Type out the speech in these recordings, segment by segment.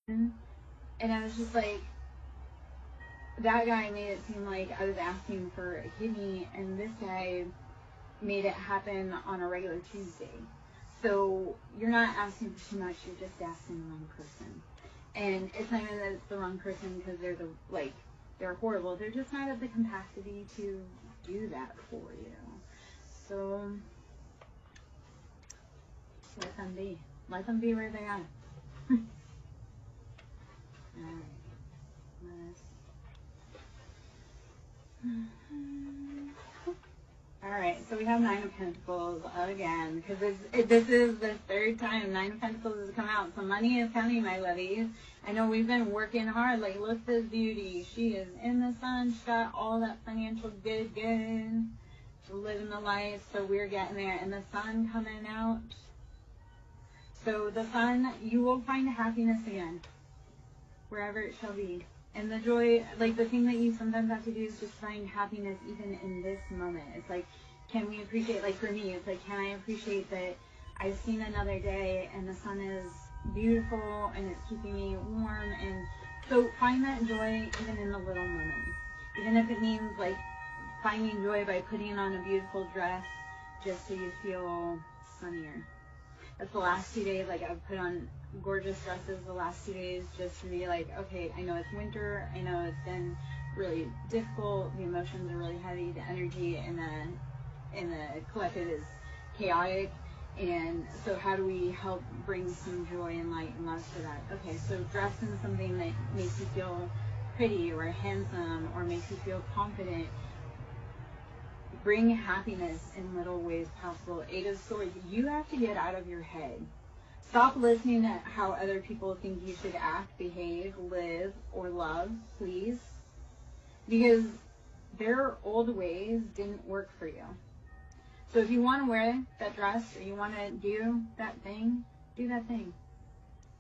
And I was just like, that guy made it seem like I was asking for a kidney, and this guy made it happen on a regular Tuesday. So you're not asking for too much, you're just asking the wrong person. And it's not even that it's the wrong person because they're horrible. They're just not at the capacity to do that for you. So let them be. Let them be where they are. Alright, so we have Nine of Pentacles again, because this is the third time Nine of Pentacles has come out. So money is coming, my lovies. I know we've been working hard. Like, look at this beauty. She is in the sun. She's got all that financial good. She's living the life, so we're getting there. And the sun coming out. So the sun, you will find happiness again, wherever it shall be. And the joy, like the thing that you sometimes have to do is just find happiness even in this moment. It's like, can we appreciate, like for me, it's like, can I appreciate that I've seen another day and the sun is beautiful and it's keeping me warm? And so find that joy even in the little moments. Even if it means like finding joy by putting on a beautiful dress just so you feel sunnier. That's the last 2 days, like I've put on gorgeous dresses the last 2 days just to be like, okay, I know it's winter, I know it's been really difficult, the emotions are really heavy, the energy in the collective is chaotic, and so how do we help bring some joy and light and love to that? Okay, so dress in something that makes you feel pretty or handsome or makes you feel confident. Bring happiness in little ways possible. Eight of Swords, you have to get out of your head. Stop listening to how other people think you should act, behave, live, or love, please. Because their old ways didn't work for you. So if you want to wear that dress or you want to do that thing, do that thing.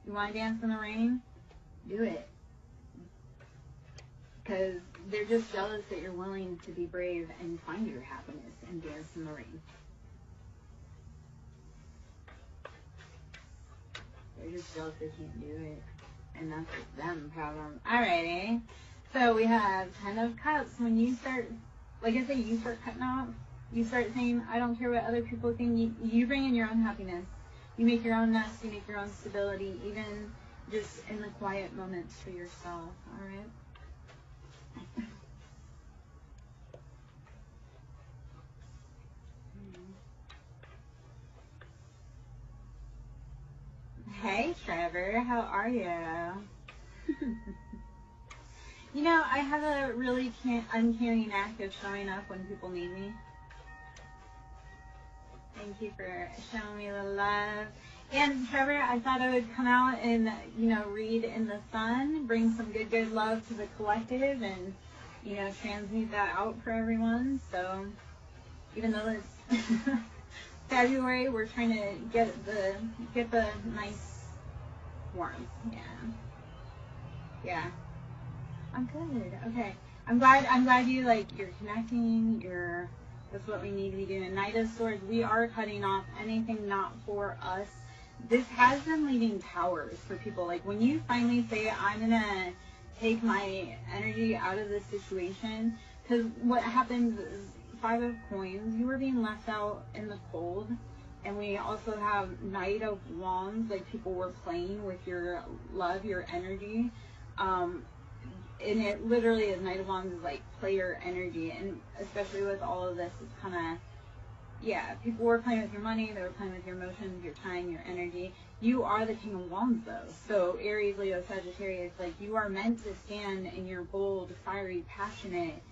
You want to dance in the rain? Do it. Because they're just jealous that you're willing to be brave and find your happiness and dance in the rain. They're just jealous they can't do it. And that's them problem. Alrighty. So we have 10 of Cups. When you start, like I say, you start cutting off. You start saying, I don't care what other people think. You bring in your own happiness. You make your own nest. You make your own stability. Even just in the quiet moments for yourself. Alright? Hey Trevor, how are you? You know, I have a really uncanny knack of showing up when people need me. Thank you for showing me the love. And Trevor, I thought I would come out and, you know, read in the sun, bring some good love to the collective and, you know, transmute that out for everyone. So, even though it's February, we're trying to get the nice warmth. Yeah. I'm good. Okay. I'm glad you you're connecting. That's what we need to be doing. Knight of Swords, we are cutting off anything not for us. This has been leaving towers for people. Like when you finally say, I'm gonna take my energy out of this situation, because what happens is 5 of Coins, you were being left out in the cold. And we also have Knight of Wands, like people were playing with your love, your energy. And it literally is, Knight of Wands is like player energy. And especially with all of this, it's kind of, yeah, people were playing with your money, they were playing with your emotions, your time, your energy. You are the King of Wands though. So Aries, Leo, Sagittarius, like you are meant to stand in your bold, fiery, passionate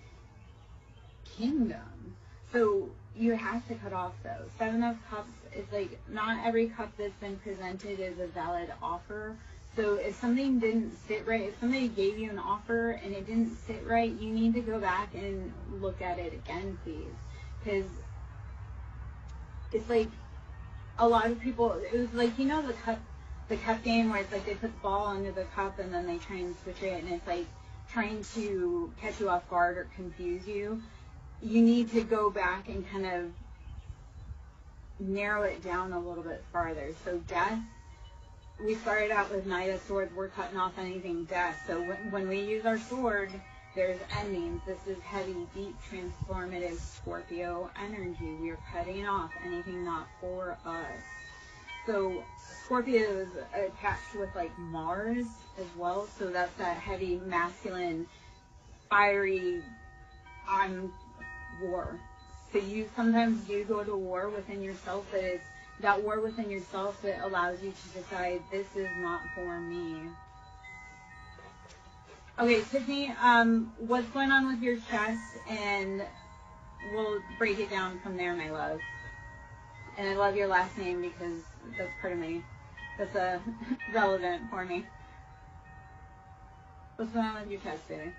kingdom. So you have to cut off those. 7 of Cups is like, not every cup that's been presented is a valid offer. So if something didn't sit right, if somebody gave you an offer and it didn't sit right, you need to go back and look at it again, please. Because it's like a lot of people, it was like, you know, the cup game where it's like they put the ball under the cup and then they try and switch it and it's like trying to catch you off guard or confuse you. You need to go back and kind of narrow it down a little bit farther. So death, we started out with Knight of Swords. We're cutting off anything death. So when we use our sword, there's endings. This is heavy, deep, transformative Scorpio energy. We are cutting off anything not for us. So Scorpio is attached with like Mars as well. So that's that heavy, masculine, fiery, on war. So you sometimes do go to war within yourself, but it's that war within yourself that allows you to decide, this is not for me. Okay, Tiffany, what's going on with your chest? And we'll break it down from there, my love. And I love your last name because that's part of me. That's relevant for me. What's going on with your chest, baby?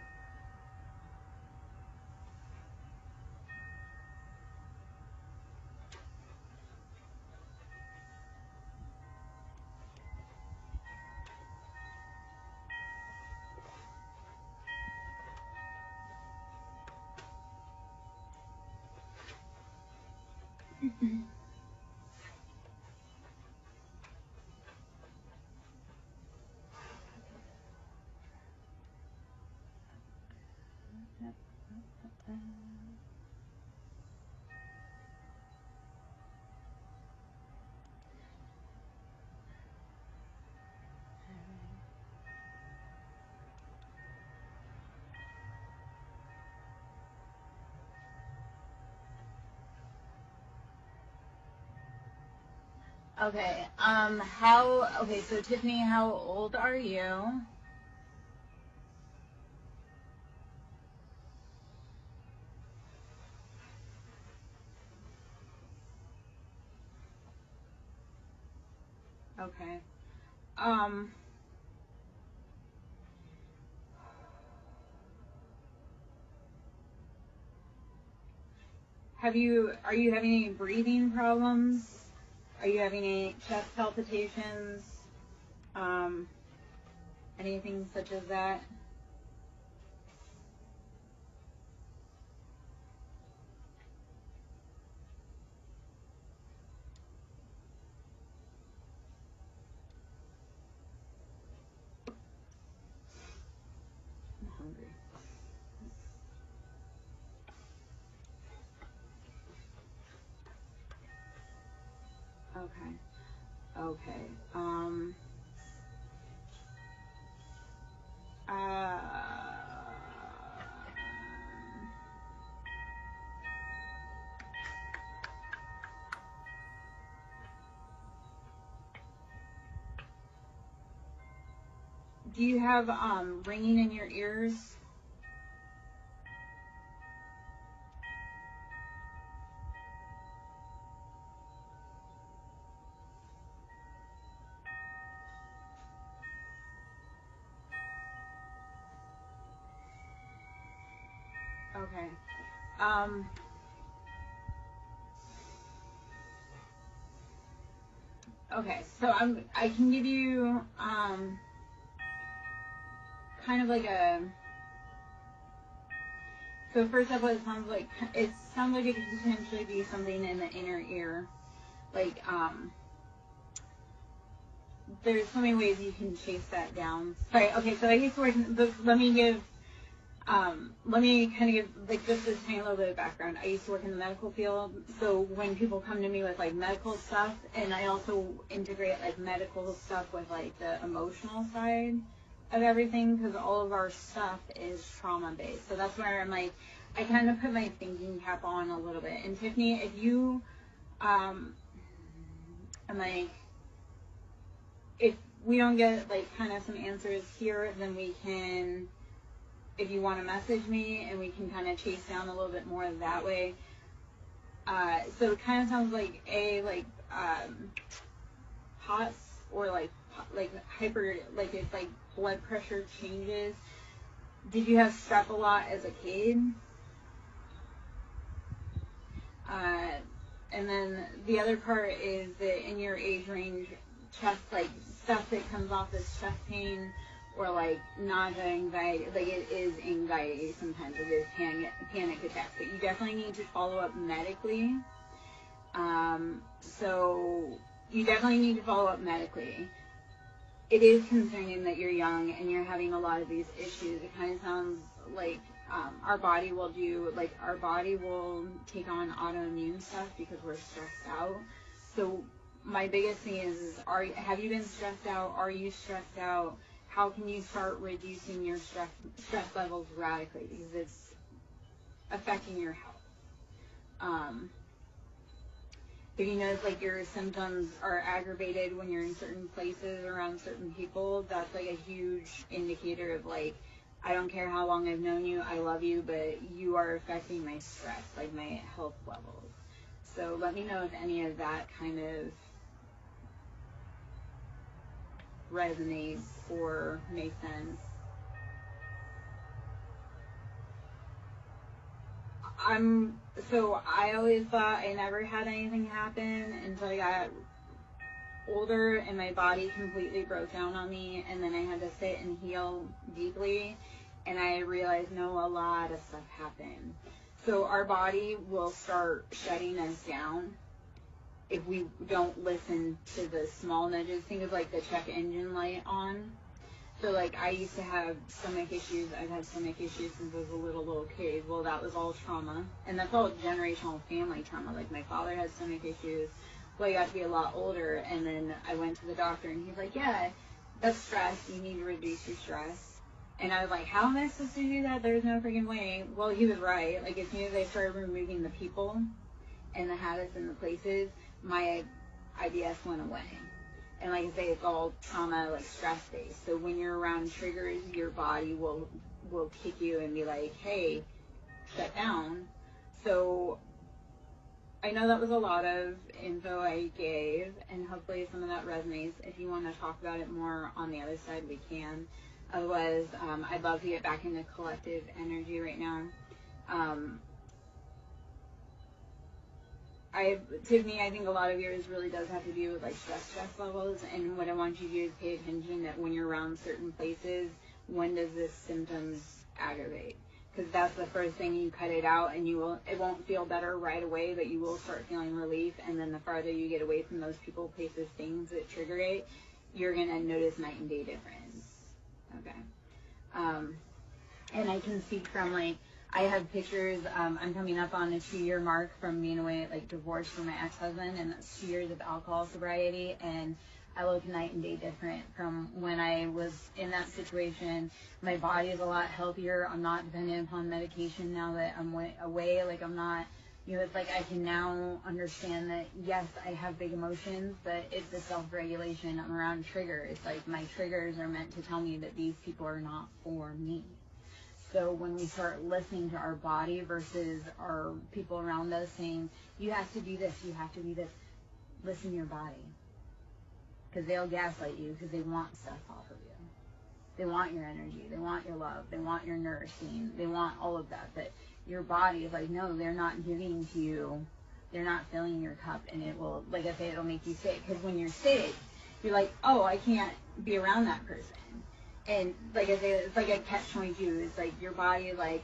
Okay, okay, so Tiffany, how old are you? Okay. Are you having any breathing problems? Are you having any chest palpitations? Anything such as that? I'm hungry. Okay. Okay. Do you have ringing in your ears? Okay. Okay, so I can give you kind of like a, so first up, it sounds like it could potentially be something in the inner ear. Like there's so many ways you can chase that down. Sorry, okay, so I used to work let me kind of give like just a tiny little bit of background. I used to work in the medical field, so when people come to me with like medical stuff, and I also integrate like medical stuff with like the emotional side of everything, because all of our stuff is trauma based. So that's where I'm like, I kind of put my thinking cap on a little bit. And Tiffany, if you, I'm like, if we don't get like kind of some answers here, then we can, if you want to message me and we can kind of chase down a little bit more that way. So it kind of sounds like POTS or like hyper, like it's like blood pressure changes. Did you have strep a lot as a kid? And then the other part is that in your age range, chest, like stuff that comes off as chest pain or like nausea, anxiety, like it is anxiety sometimes, it is panic attacks, but you definitely need to follow up medically. So you definitely need to follow up medically. it is concerning that you're young and you're having a lot of these issues. It kind of sounds like our body will take on autoimmune stuff because we're stressed out. So my biggest thing is have you been stressed out? Are you stressed out? How can you start reducing your stress levels radically, because it's affecting your health. If you notice like your symptoms are aggravated when you're in certain places around certain people, that's like a huge indicator of like, I don't care how long I've known you, I love you, but you are affecting my stress, like my health levels. So let me know if any of that kind of resonates or makes sense. So I always thought I never had anything happen until I got older and my body completely broke down on me, and then I had to sit and heal deeply, and I realized, no, a lot of stuff happened. So our body will start shutting us down if we don't listen to the small nudges. Think of like the check engine light on. So like I used to have stomach issues. I've had stomach issues since I was a little kid. Well, that was all trauma, and that's all generational family trauma. Like my father had stomach issues. Well, I got to be a lot older, and then I went to the doctor, and he's like, yeah, that's stress. You need to reduce your stress. And I was like, how am I supposed to do that? There's no freaking way. Well, he was right. Like as soon as I started removing the people and the habits and the places, my IBS went away. And like I say, it's all trauma, like stress-based. So when you're around triggers, your body will kick you and be like, hey, shut down. So I know that was a lot of info I gave, and hopefully some of that resonates. If you want to talk about it more on the other side, we can. Otherwise, I'd love to get back into collective energy right now. To me, I think a lot of yours really does have to do with like stress levels, and what I want you to do is pay attention that when you're around certain places, when does this symptoms aggravate? Because that's the first thing. You cut it out, and it won't feel better right away, but you will start feeling relief. And then the farther you get away from those people, places, things that trigger it, you're gonna notice night and day difference. Okay. And I can speak from like, I have pictures. I'm coming up on a 2-year mark from being away, like divorced from my ex-husband, and that's 2 years of alcohol sobriety. And I look night and day different from when I was in that situation. My body is a lot healthier. I'm not dependent upon medication now that I'm away. Like I'm not, it's like I can now understand that, yes, I have big emotions, but it's the self-regulation. I'm around triggers. Like my triggers are meant to tell me that these people are not for me. So when we start listening to our body versus our people around us saying, you have to do this, you have to do this, listen to your body. Because they'll gaslight you because they want stuff off of you. They want your energy. They want your love. They want your nourishing. They want all of that. But your body is like, no, they're not giving to you. They're not filling your cup. And it will, like I say, it'll make you sick. Because when you're sick, you're like, oh, I can't be around that person. And like I say, it's like a catch-22. It's like your body is like,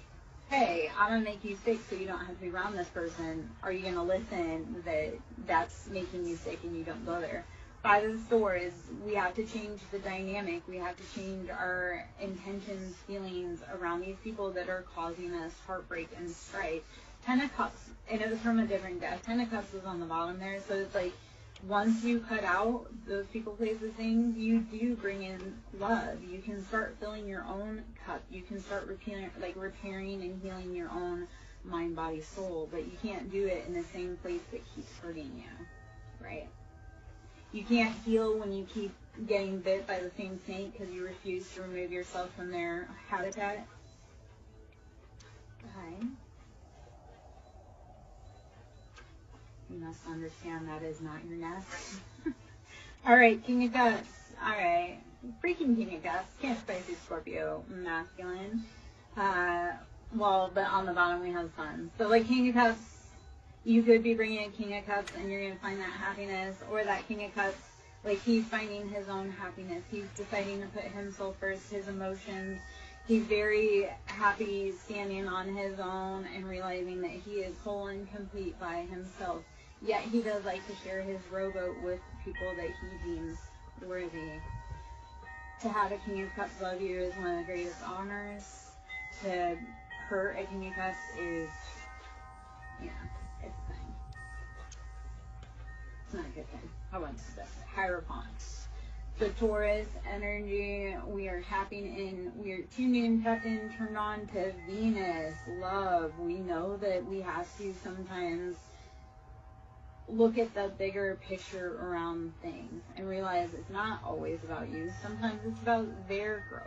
hey, I'm going to make you sick so you don't have to be around this person. Are you going to listen that that's making you sick and you don't go there? By the store is we have to change the dynamic. We have to change our intentions, feelings around these people that are causing us heartbreak and strife. 10 of Cups, and it was from a different deck. 10 of Cups was on the bottom there. So it's like once you cut out those people, places, things, you do bring in love. You can start filling your own cup. You can start repairing and healing your own mind, body, soul. But you can't do it in the same place that keeps hurting you, right? You can't heal when you keep getting bit by the same snake because you refuse to remove yourself from their habitat. Okay. You must understand that is not your nest. All right, King of Cups. All right. Freaking King of Cups. Can't spicy Scorpio. Masculine. But on the bottom we have Sun. So like King of Cups, you could be bringing a King of Cups and you're going to find that happiness, or that King of Cups, like he's finding his own happiness. He's deciding to put himself first, his emotions. He's very happy standing on his own and realizing that he is whole and complete by himself. Yet he does like to share his rowboat with people that he deems worthy. To have a King of Cups love you is one of the greatest honors. To hurt a King of Cups is, yeah, it's a thing. It's not a good thing. How about this? Hierophant. The Taurus energy, we are tapping in, we are tuned in, tapped in, turned on to Venus, love. We know that we have to sometimes look at the bigger picture around things and realize it's not always about you. Sometimes it's about their growth.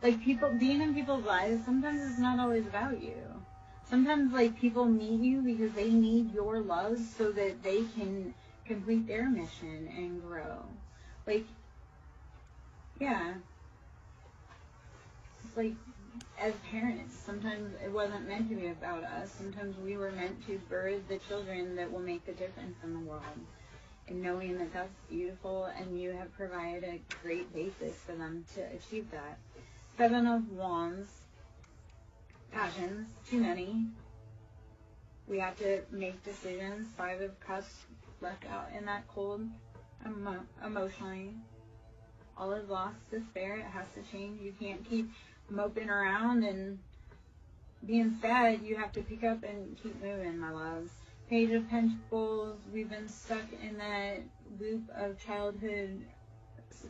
Like people, being in people's lives, sometimes it's not always about you. Sometimes like people need you because they need your love so that they can complete their mission and grow. Like, yeah. It's like, as parents, sometimes it wasn't meant to be about us. Sometimes we were meant to birth the children that will make the difference in the world. And knowing that that's beautiful and you have provided a great basis for them to achieve that. 7 of Wands. Passions. Too many. We have to make decisions. 5 of Cups left out in that cold. Emotionally. All is lost. Despair. It has to change. You can't keep moping around and being sad. You have to pick up and keep moving, my loves. Page of Pentacles. We've been stuck in that loop of childhood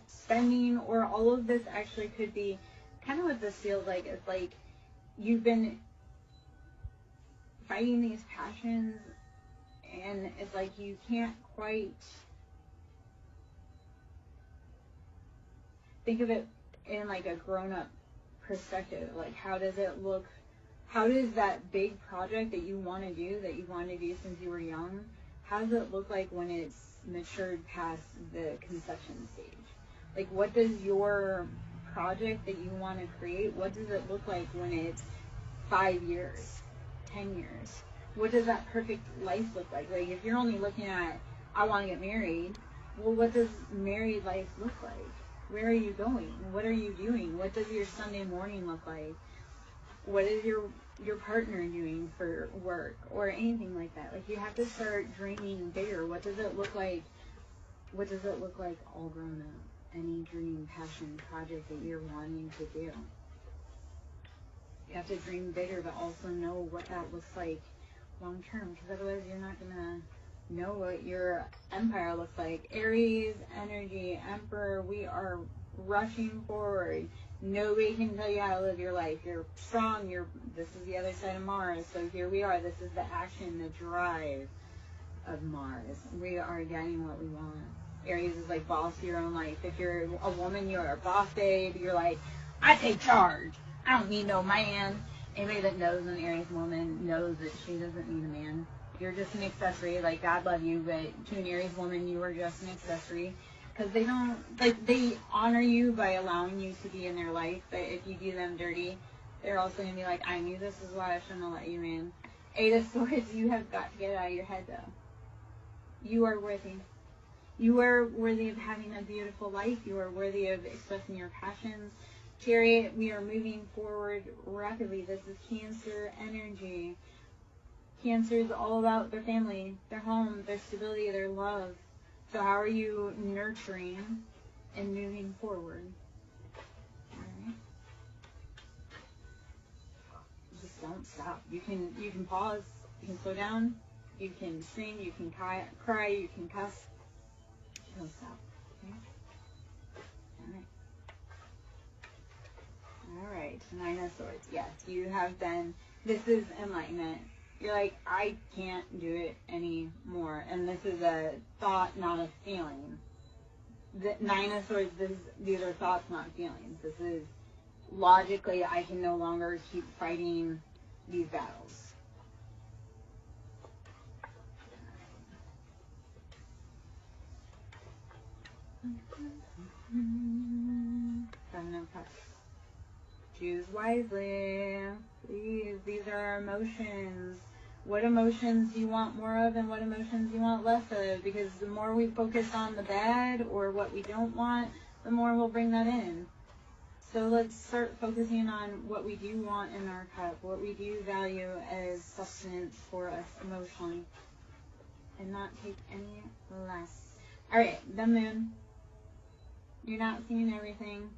spending, or all of this actually could be kind of what this feels like. It's like you've been fighting these passions and it's like you can't quite think of it in like a grown-up perspective. Like, how does it look? How does that big project that you want to do, since you were young, how does it look like when it's matured past the conception stage? Like, what does your project that you want to create, what does it look like when it's 5 years, 10 years? What does that perfect life look like? Like, if you're only looking at, I want to get married, well, what does married life look like? Where are you going? What are you doing? What does your Sunday morning look like? What is your partner doing for work or anything like that? Like, you have to start dreaming bigger. What does it look like? What does it look like all grown up? Any dream, passion, project that you're wanting to do. You have to dream bigger, but also know what that looks like long term, because otherwise you're not going to know what your empire looks like. Aries energy, Emperor, we are rushing forward. Nobody can tell you how to live your life. You're strong. This is the other side of Mars. So here we are. This is the action, the drive of Mars. We are getting what we want. Aries is like boss of your own life. If you're a woman, you're a boss babe. You're like, I take charge. I don't need no man. Anybody that knows an Aries woman knows that she doesn't need a man. You're just an accessory. Like, God love you, but to an Aries woman, you are just an accessory. Because they don't, like, they honor you by allowing you to be in their life, but if you do them dirty, they're also going to be like, I knew this is why I shouldn't have let you in. 8 of Swords, you have got to get it out of your head, though. You are worthy. You are worthy of having a beautiful life. You are worthy of expressing your passions. Chariot, we are moving forward rapidly. This is Cancer energy. Cancer is all about their family, their home, their stability, their love. So how are you nurturing and moving forward? All right. Just don't stop. You can pause. You can slow down. You can sing. You can cry. You can cuss. Don't stop. Okay? All right. 9 of Swords. Yes, you have been. This is enlightenment. You're like, I can't do it anymore. And this is a thought, not a feeling. The 9 of Swords, these are thoughts, not feelings. This is logically, I can no longer keep fighting these battles. Seven of Cups. Choose wisely. Please, these are our emotions. What emotions do you want more of and what emotions do you want less of? Because the more we focus on the bad or what we don't want, the more we'll bring that in. So let's start focusing on what we do want in our cup, what we do value as sustenance for us emotionally, and not take any less. All right, the moon. You're not seeing everything.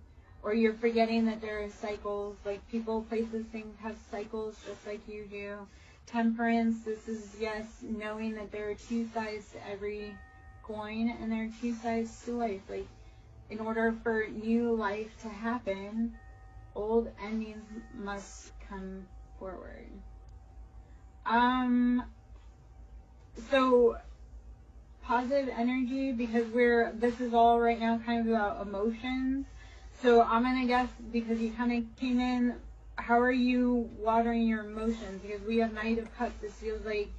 Or you're forgetting that there are cycles, like people, places, things have cycles just like you do. Temperance, this is, yes, knowing that there are two sides to every coin and there are two sides to life. Like, in order for new life to happen, old endings must come forward. So positive energy, because this is all right now kind of about emotions. So I'm going to guess, because you kind of came in, how are you watering your emotions? Because we have Knight of Cups. This feels like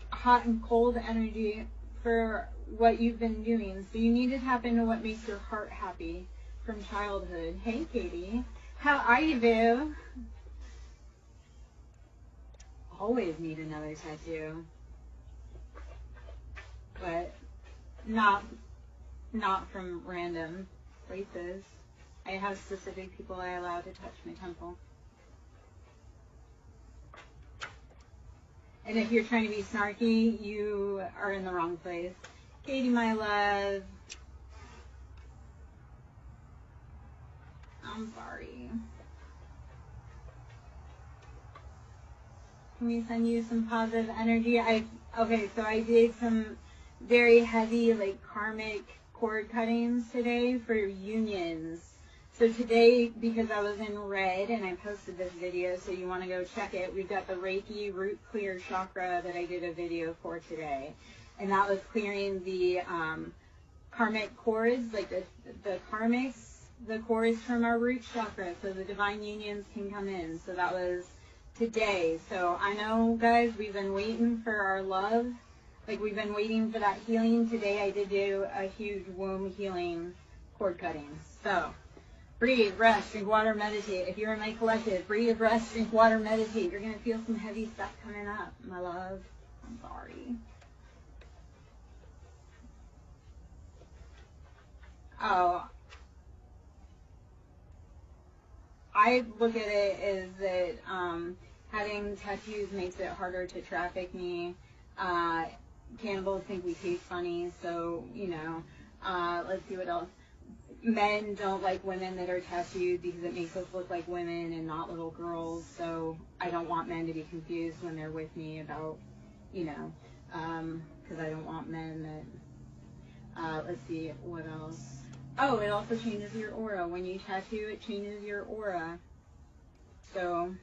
hot and cold energy for what you've been doing. So you need to tap into what makes your heart happy from childhood. Hey, Katie. How are you, boo? Always need another tattoo. But not from random places. I have specific people I allow to touch my temple. And if you're trying to be snarky, you are in the wrong place. Katie, my love. I'm sorry. Can we send you some positive energy? Okay, so I did some very heavy, like, karmic cord cuttings today for unions. So today, because I was in red and I posted this video, so you want to go check it, we've got the Reiki root clear chakra that I did a video for today. And that was clearing the karmic cords, like the karmics, the cords from our root chakra, so the divine unions can come in. So that was today. So I know, guys, we've been waiting for our love. Like, we've been waiting for that healing. Today I did do a huge womb healing cord cutting. So breathe, rest, drink water, meditate. If you're in my collective, breathe, rest, drink water, meditate. You're going to feel some heavy stuff coming up, my love. I'm sorry. Oh, I look at it as that having tattoos makes it harder to traffic me. Cannibals think we taste funny, so, you know, let's see what else. Men don't like women that are tattooed because it makes us look like women and not little girls, so I don't want men to be confused when they're with me about, you know, because I don't want men that, let's see, what else. Oh, it also changes your aura. When you tattoo, it changes your aura. So,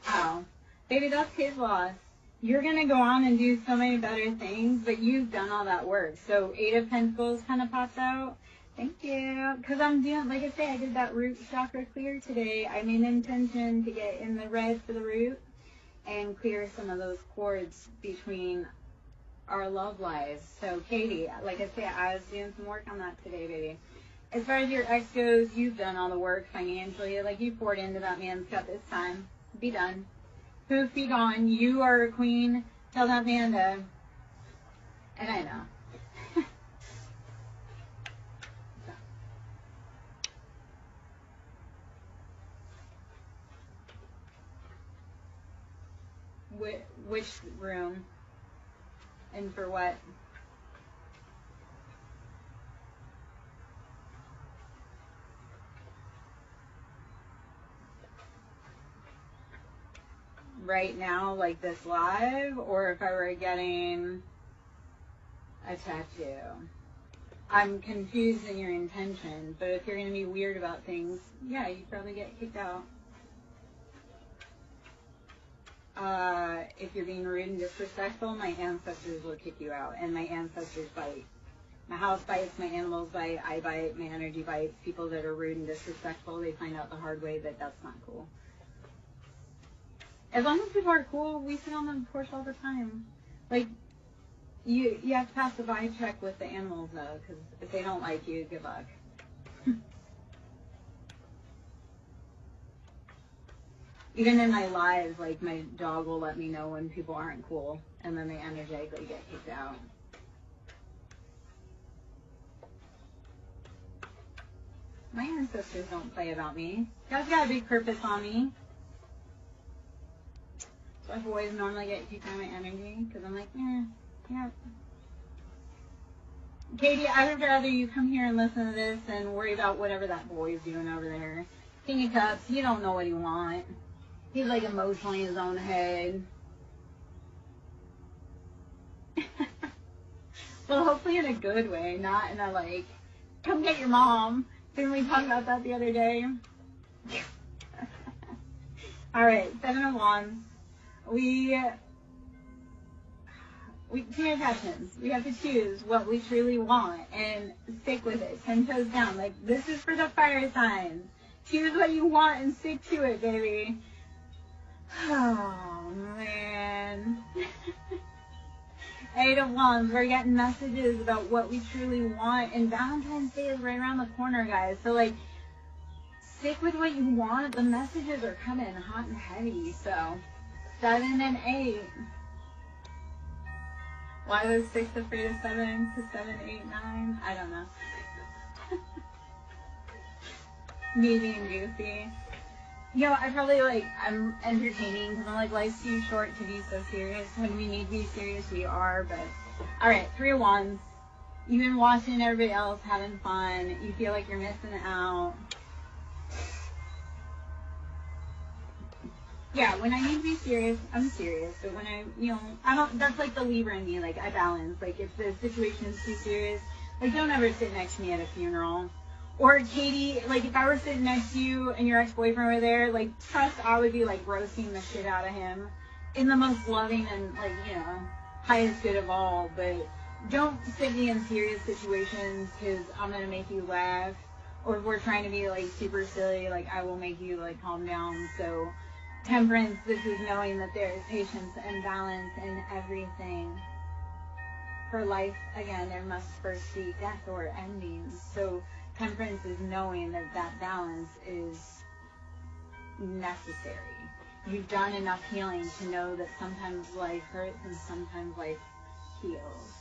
wow. Baby, that's his loss. You're going to go on and do so many better things, but you've done all that work. So, Eight of Pentacles kind of popped out. Thank you. Because I'm doing, like I say, I did that root chakra clear today. I made an intention to get in the red for the root and clear some of those cords between our love lives. So, Katie, like I say, I was doing some work on that today, baby. As far as your ex goes, you've done all the work financially. Like, you poured into that man's cup this time. Be done. Poof, be gone. You are a queen. Tell that man to... And I know. Which room? And for what? Right now, like this live, or if I were getting a tattoo? I'm confused in your intention, but if you're going to be weird about things, yeah, you'd probably get kicked out. If you're being rude and disrespectful, my ancestors will kick you out, and my ancestors bite. My house bites, my animals bite, I bite, my energy bites. People that are rude and disrespectful, they find out the hard way that that's not cool. As long as people are cool, we sit on the porch all the time. Like, you have to pass the vibe check with the animals, though, because if they don't like you, good luck. Even in my lives, like, my dog will let me know when people aren't cool, and then they energetically get kicked out. My ancestors don't play about me. God's got a big purpose on me. So I always normally get kicked out of my energy, because I'm like, yeah. Katie, I would rather you come here and listen to this and worry about whatever that boy's doing over there. King of Cups, you don't know what he wants. He's like emotionally in his own head. Well, hopefully in a good way, not in a like, come get your mom. Didn't we talk about that the other day? Alright, 7 of Wands. Two attachments. We have to choose what we truly want and stick with it. 10 toes down. Like, this is for the fire signs. Choose what you want and stick to it, baby. Oh, man. 8 of Wands. We're getting messages about what we truly want. And Valentine's Day is right around the corner, guys. So, like, stick with what you want. The messages are coming hot and heavy. So, 7 and 8. Why was 6 afraid of 7 to 7, 8, 9? I don't know. Me being goofy. You know, I probably I'm entertaining because I'm like, life's too short to be so serious. When we need to be serious, we are. But, alright, 3 of Wands. You've been watching everybody else having fun. You feel like you're missing out. Yeah, when I need to be serious, I'm serious. But when that's like the Libra in me. Like, I balance. Like, if the situation is too serious, like, don't ever sit next to me at a funeral. Or, Katie, like, if I were sitting next to you and your ex-boyfriend were there, like, trust I would be, like, roasting the shit out of him in the most loving and, like, highest good of all. But don't sit me in serious situations because I'm going to make you laugh. Or if we're trying to be, like, super silly, like, I will make you, like, calm down. So, Temperance, this is knowing that there is patience and balance in everything. For life, again, there must first be death or endings. So, Temperance is knowing that that balance is necessary. You've done enough healing to know that sometimes life hurts and sometimes life heals.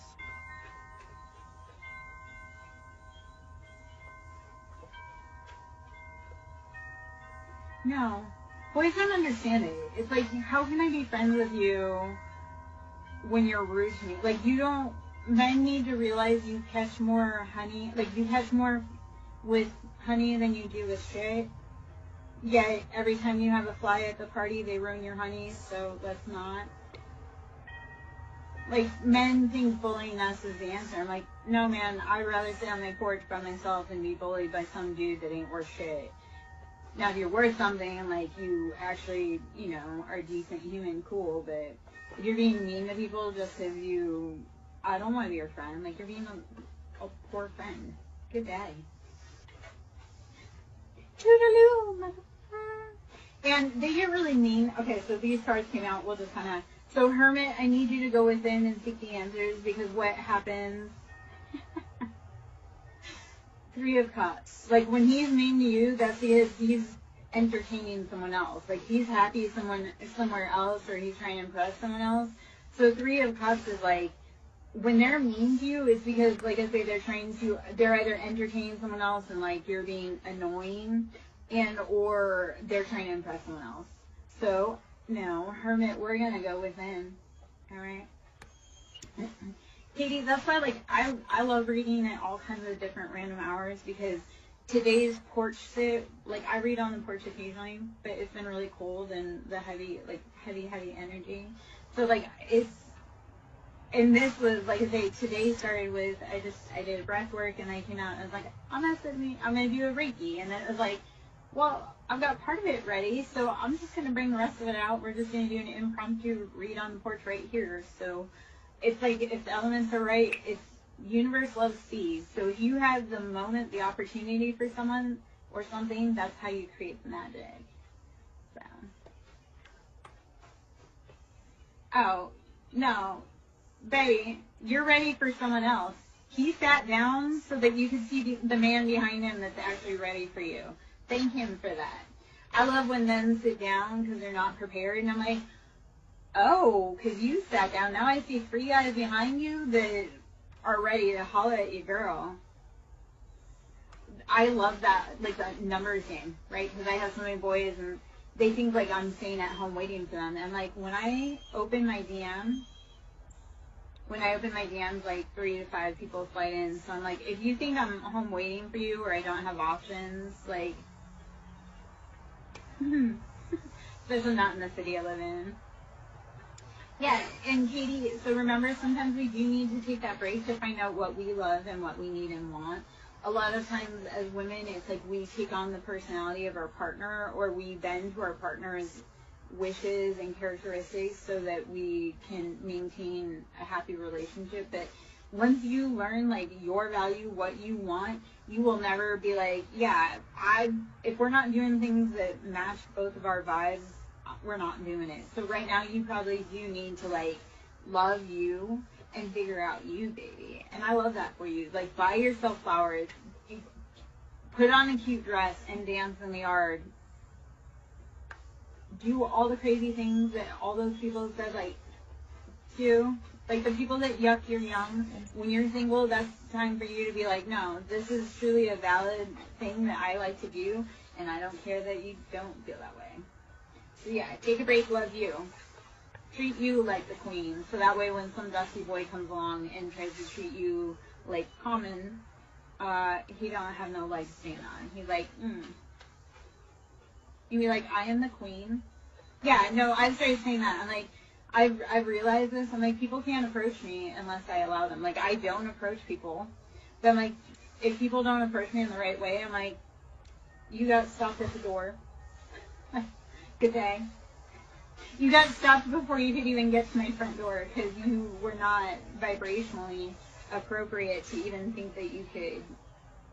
No. Boys don't understand it. It's like, how can I be friends with you when you're rude to me? Like, men need to realize you catch more honey, like, you catch more with honey than you do with shit. Yet, every time you have a fly at the party, they ruin your honey, so let's not. Like, men think bullying us is the answer. I'm like, no, man, I'd rather sit on my porch by myself and be bullied by some dude that ain't worth shit. Now, if you're worth something, like, you actually, are a decent human, cool, but if you're being mean to people just because I don't want to be your friend, like, you're being a poor friend. Good day. Toodaloo, motherfucker. And they get really mean. Okay, so these cards came out, we'll just kind of, so Hermit, I need you to go within and seek the answers, because what happens... 3 of Cups. Like, when he's mean to you, that's because he's entertaining someone else. Like, he's happy somewhere else, or he's trying to impress someone else. So 3 of Cups is like, when they're mean to you, it's because, like I say, they're either entertaining someone else and, like, you're being annoying, or they're trying to impress someone else. So, no, Hermit, we're gonna go within. Alright? Katie, that's why, like, I love reading at all kinds of different random hours, because today's porch sit, like, I read on the porch occasionally, but it's been really cold and the heavy energy. So, like, and this was, like I say, today started with, I did breath work, and I came out and I was like, I'm going to do a Reiki. And it was like, well, I've got part of it ready, so I'm just going to bring the rest of it out. We're just going to do an impromptu read on the porch right here. So, it's like, if the elements are right, universe loves speed. So if you have the moment, the opportunity for someone or something, that's how you create the magic. So. Oh, no. Baby, you're ready for someone else. He sat down so that you could see the man behind him that's actually ready for you. Thank him for that. I love when men sit down because they're not prepared, and I'm like, oh, because you sat down. Now I see 3 guys behind you that are ready to holler at you, girl. I love that, like, the numbers game, right? Because I have so many boys, and they think, like, I'm staying at home waiting for them. And, like, when I open my DM, when I open my DMs, like 3 to 5 people slide in. So I'm like, if you think I'm home waiting for you or I don't have options, like, especially not in the city I live in. Yeah, and Katie, so remember, sometimes we do need to take that break to find out what we love and what we need and want. A lot of times as women, it's like we take on the personality of our partner, or we bend to our partner's wishes and characteristics so that we can maintain a happy relationship. But once you learn, like, your value, what you want, you will never be like, yeah, if we're not doing things that match both of our vibes, we're not doing it. So right now you probably do need to, like, love you and figure out you, baby. And I love that for you. Like, buy yourself flowers, put on a cute dress and dance in the yard. Do all the crazy things that all those people said, like, do. Like, the people that yuck you're young, when you're single, that's time for you to be like, no, this is truly a valid thing that I like to do, and I don't care that you don't feel that way. So yeah, take a break, love you. Treat you like the queen, so that way when some dusty boy comes along and tries to treat you like common, he don't have no leg to stand on. He's like, You be like, I am the queen? Yeah, no, I started saying that. I'm like, I've realized this. I'm like, people can't approach me unless I allow them. Like, I don't approach people. But I'm like, if people don't approach me in the right way, I'm like, you got stopped at the door. Good day. You got stopped before you could even get to my front door because you were not vibrationally appropriate to even think that you could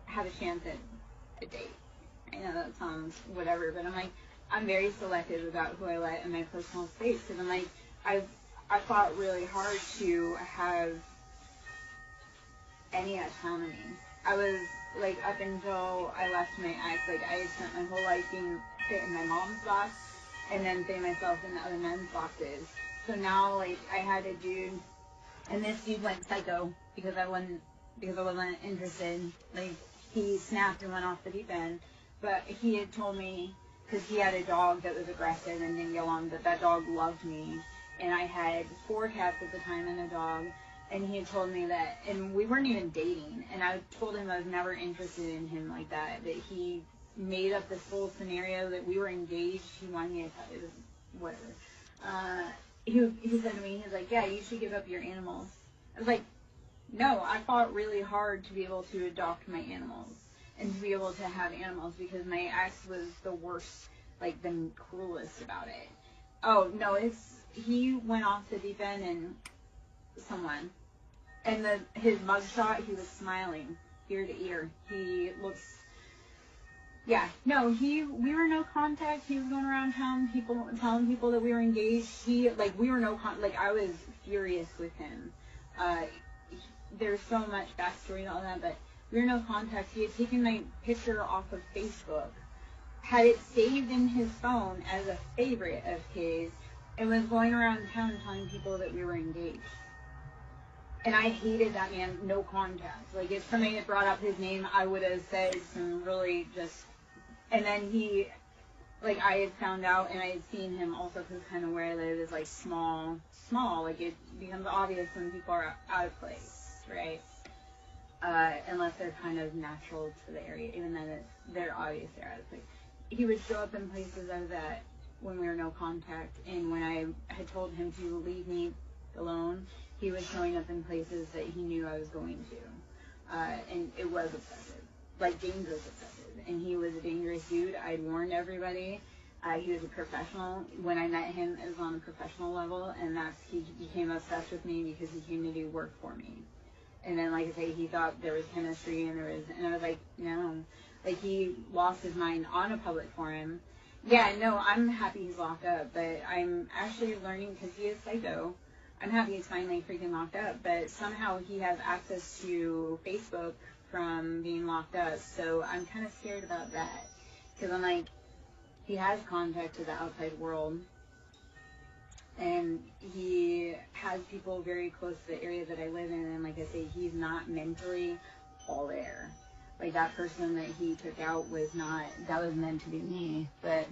have a chance at a date. I know that sounds whatever, but I'm like, I'm very selective about who I let in my personal space because I'm like, I fought really hard to have any autonomy. I was like, up until I left my ex, like, I had spent my whole life being fit in my mom's box and then fitting myself in other men's boxes. So now, like, I had a dude, and this dude went psycho because I wasn't interested. Like, he snapped and went off the deep end. But he had told me, because he had a dog that was aggressive and didn't get along, but that dog loved me. And I had 4 cats at the time and a dog. And he had told me that, and we weren't even dating. And I told him I was never interested in him like that. That he made up this whole scenario that we were engaged. He wanted me to tell you, whatever. He said to me, he's like, yeah, you should give up your animals. I was like, no, I fought really hard to be able to adopt my animals. And to be able to have animals because my ex was the worst, like the cruelest about it. Oh, no, he went off the deep end and someone. And his mugshot, he was smiling ear to ear. He looks, yeah, no, we were no contact. He was going around telling people that we were engaged. We were no contact. Like, I was furious with him. There's so much backstory and all that, but we were no contact. He had taken my picture off of Facebook, had it saved in his phone as a favorite of his, and was going around town telling people that we were engaged. And I hated that man, no contact. Like, if somebody had brought up his name, I would have said some really just... And then I had found out, and I had seen him also, because kind of where I live is, like, small. Like, it becomes obvious when people are out of place, right? Unless they're kind of natural to the area. Even then, they're obvious they're out of place. He would show up in places I was at when we were no contact, and when I had told him to leave me alone, he was showing up in places that he knew I was going to. And it was obsessive. Like, dangerous obsessive. And he was a dangerous dude. I'd warned everybody. He was a professional. When I met him, it was on a professional level, and he became obsessed with me because he came to do work for me. And then, like I say, he thought there was chemistry, and I was like, no. Like, he lost his mind on a public forum. Yeah, no, I'm happy he's locked up, but I'm actually learning, because he is psycho, I'm happy he's finally freaking locked up, but somehow he has access to Facebook from being locked up, so I'm kind of scared about that, because I'm like, he has contact to the outside world, and he has people very close to the area that I live in, and like I say, he's not mentally all there. Like, that person that he took out was not, that was meant to be me, but...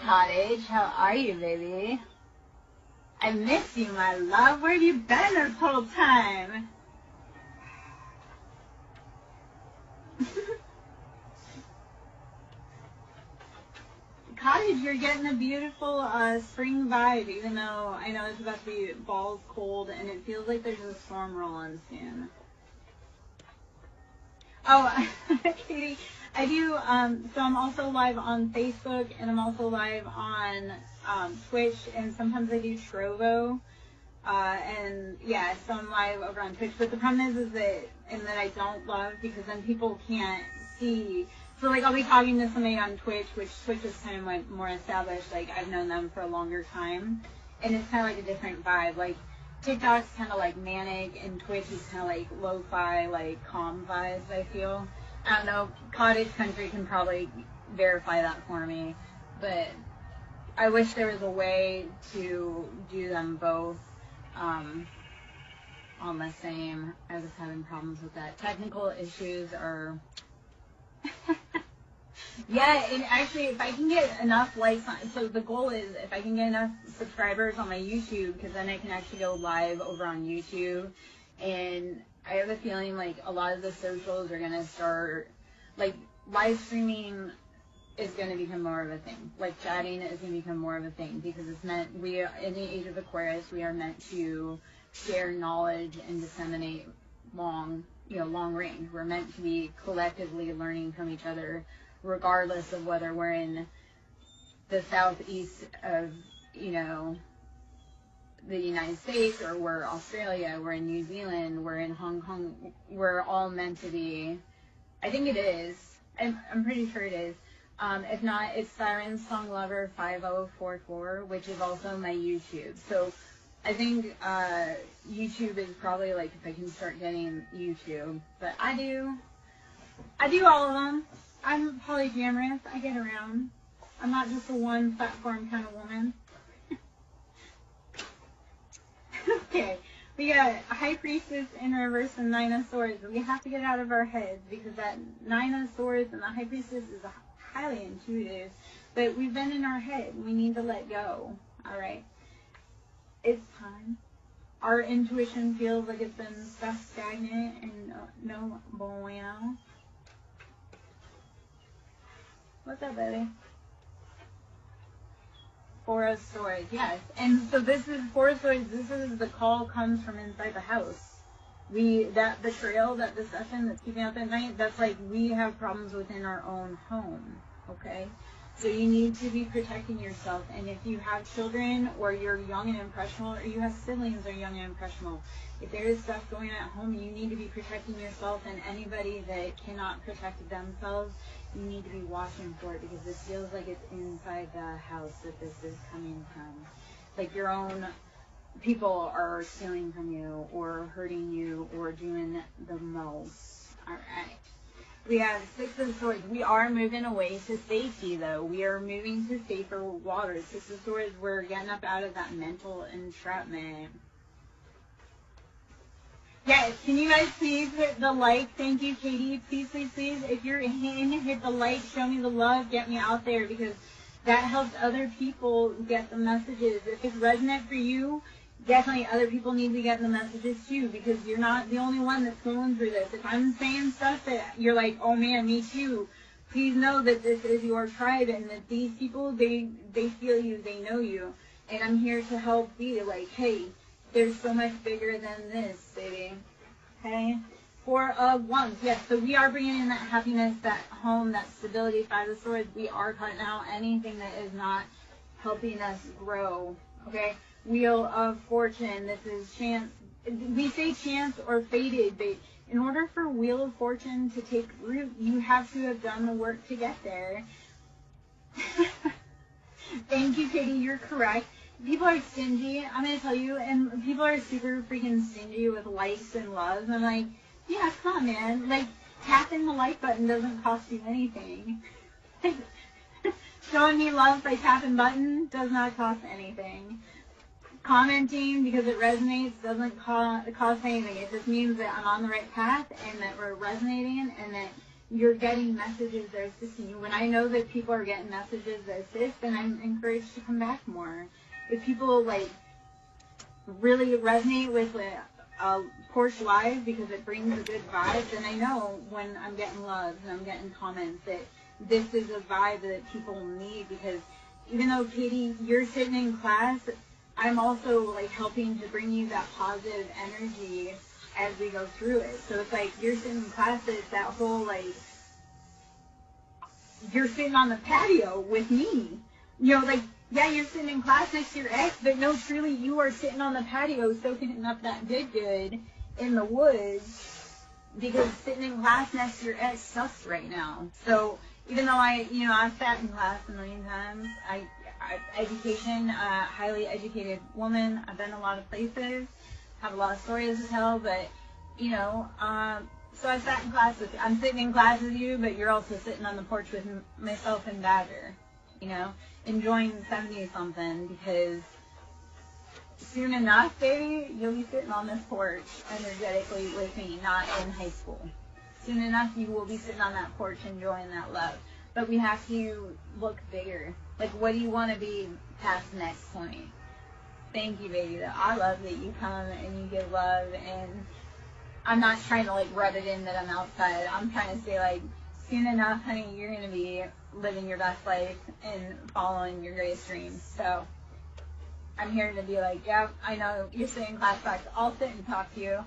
Cottage. How are you, baby? I miss you, my love. Where have you been this whole time? Cottage, you're getting a beautiful spring vibe, even though I know it's about to be balls cold and it feels like there's a storm rolling soon. Oh, Katie, I do, so I'm also live on Facebook and I'm also live on Twitch, and sometimes I do Trovo. And yeah, so I'm live over on Twitch, but the problem is that, and that I don't love, because then people can't see. So like I'll be talking to somebody on Twitch, which Twitch is kind of like more established, like I've known them for a longer time, and it's kind of like a different vibe. Like TikTok's kind of like manic, and Twitch is kind of like lo-fi, like calm vibes, I feel. I don't know, Cottage Country can probably verify that for me, but I wish there was a way to do them both on the same. I was having problems with that. Technical issues are... Yeah, and actually, if I can get enough likes, so the goal is if I can get enough subscribers on my YouTube, because then I can actually go live over on YouTube, and I have a feeling like a lot of the socials are going to start, like live streaming is going to become more of a thing. Like chatting is going to become more of a thing, because it's meant, we are in the age of Aquarius, we are meant to share knowledge and disseminate long range. We're meant to be collectively learning from each other, regardless of whether we're in the southeast of, the United States, or we're Australia, we're in New Zealand, we're in Hong Kong. We're all meant to be, I think it is, I'm pretty sure it is. If not, it's SirenSong Lover 5044, which is also my YouTube. So I think YouTube is probably like if I can start getting YouTube. But I do all of them. I'm polyamorous. I get around. I'm not just a one platform kind of woman. Okay, we got High Priestess in reverse and Nine of Swords. We have to get out of our heads, because that Nine of Swords and the High Priestess is highly intuitive, but we've been in our head. We need to let go. All right, it's time. Our intuition feels like it's been stuck stagnant and no bueno. What's up, baby? Four of Swords, yes. And so this is Four of Swords. This is the call comes from inside the house. That betrayal, that deception that's keeping up at night, that's like we have problems within our own home, okay? So you need to be protecting yourself. And if you have children, or you're young and impressionable, or you have siblings that are young and impressionable, if there is stuff going on at home, you need to be protecting yourself. And anybody that cannot protect themselves, you need to be watching for it, because this feels like it's inside the house that this is coming from. Like your own people are stealing from you, or hurting you, or doing the most. All right. We have Six of Swords. We are moving away to safety, though. We are moving to safer waters. Six of Swords, we're getting up out of that mental entrapment. Yes, can you guys please hit the like? Thank you, Katie. Please, please, please. If you're in, hit the like. Show me the love. Get me out there, because that helps other people get the messages. If it's resonant for you, definitely other people need to get the messages too, because you're not the only one that's going through this. If I'm saying stuff that you're like, oh man, me too, please know that this is your tribe, and that these people, they feel you, they know you, and I'm here to help be like, hey, there's so much bigger than this, baby. Okay? Four of Wands. Yes, so we are bringing in that happiness, that home, that stability. Five of Swords. We are cutting out anything that is not helping us grow. Okay? Wheel of Fortune. This is chance. We say chance or fated, but in order for Wheel of Fortune to take root, you have to have done the work to get there. Thank you, Katie. You're correct. People are stingy, I'm going to tell you, and people are super freaking stingy with likes and loves. And I'm like, yeah, come on, man. Like, tapping the like button doesn't cost you anything. Showing me love by tapping button does not cost anything. Commenting because it resonates doesn't cost anything. It just means that I'm on the right path, and that we're resonating, and that you're getting messages that are assisting you. When I know that people are getting messages that assist, then I'm encouraged to come back more. If people like really resonate with a porch live because it brings a good vibe, then I know when I'm getting loves and I'm getting comments that this is a vibe that people need. Because even though, Katie, you're sitting in class, I'm also like helping to bring you that positive energy as we go through it. So it's like you're sitting in class, it's that whole like, you're sitting on the patio with me. You know, like, yeah, you're sitting in class next to your ex, but no, truly, you are sitting on the patio soaking up that good in the woods, because sitting in class next to your ex sucks right now. So even though I've sat in class a million times, education, highly educated woman, I've been a lot of places, have a lot of stories to tell, but, so I sat in class with you. I'm sitting in class with you, but you're also sitting on the porch with myself and Badger, enjoying 70-something, because soon enough, baby, you'll be sitting on this porch energetically with me, not in high school. Soon enough, you will be sitting on that porch enjoying that love. But we have to look bigger. Like, what do you want to be past the next point? Thank you, baby. I love that you come and you give love, and I'm not trying to, like, rub it in that I'm outside. I'm trying to say, like, soon enough, honey, you're going to be living your best life and following your greatest dreams. So I'm here to be like, yeah, I know you're sitting in class, but I'll sit and talk to you.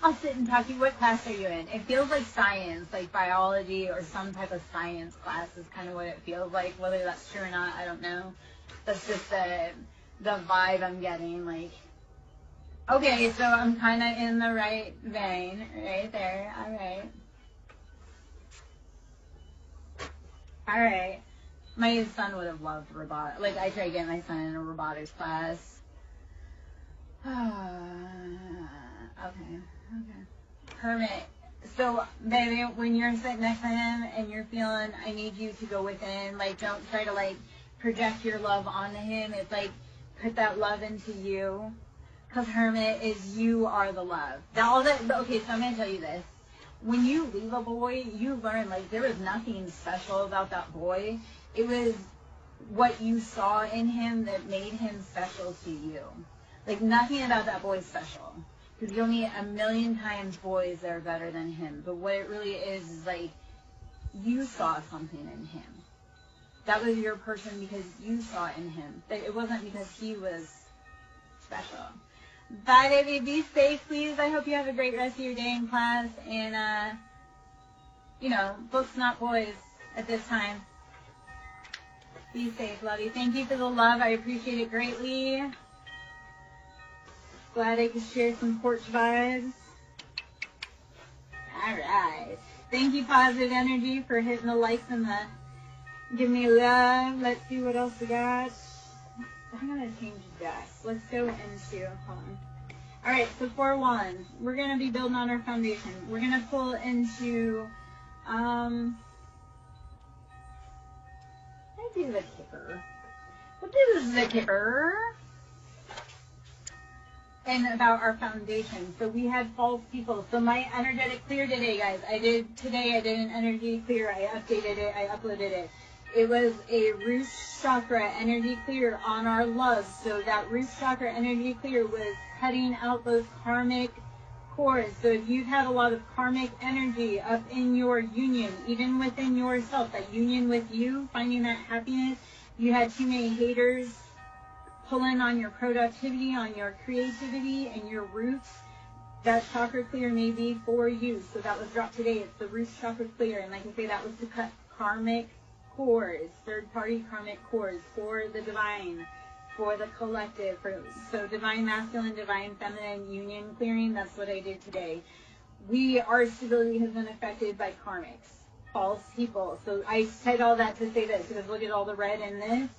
I'll sit and talk to you. What class are you in? It feels like science, like biology or some type of science class is kind of what it feels like. Whether that's true or not, I don't know. That's just the vibe I'm getting. Like, okay, so I'm kind of in the right vein, right there. All right. All right. My son would have loved robotics. Like, I tried to get my son in a robotics class. Okay. Hermit. So, baby, when you're sitting next to him and you're feeling, I need you to go within, like, don't try to, like, project your love onto him. It's like, put that love into you. Because Hermit is, you are the love. Okay, so I'm going to tell you this. When you leave a boy, you learn, like, there was nothing special about that boy. It was what you saw in him that made him special to you. Like, nothing about that boy is special. Because you'll meet a million times boys that are better than him. But what it really is like, you saw something in him. That was your person because you saw it in him. It wasn't because he was special. Bye, baby. Be safe, please. I hope you have a great rest of your day in class. And, books, not boys at this time. Be safe, love you. Thank you for the love. I appreciate it greatly. Glad I could share some porch vibes. Alright. Thank you, Positive Energy, for hitting the likes and the give me love. Let's see what else we got. I'm going to change decks. Let's go into, hold on. Alright, so for one, we're going to be building on our foundation. We're going to pull into, I do the Kipper. What is the Kipper? And about our foundation. So we had false people. So my energetic clear today, guys. I did an energy clear. I updated it. I uploaded it. It was a root chakra energy clear on our love. So that root chakra energy clear was cutting out those karmic cords. So if you've had a lot of karmic energy up in your union, even within yourself, that union with you, finding that happiness, you had too many haters, pulling on your productivity, on your creativity, and your roots, that chakra clear may be for you. So that was dropped today. It's the root chakra clear. And like I say, that was to cut karmic cords, third-party karmic cords for the divine, for the collective. So divine masculine, divine feminine union clearing, that's what I did today. Our stability has been affected by karmics, false people. So I said all that to say this, because look at all the red in this.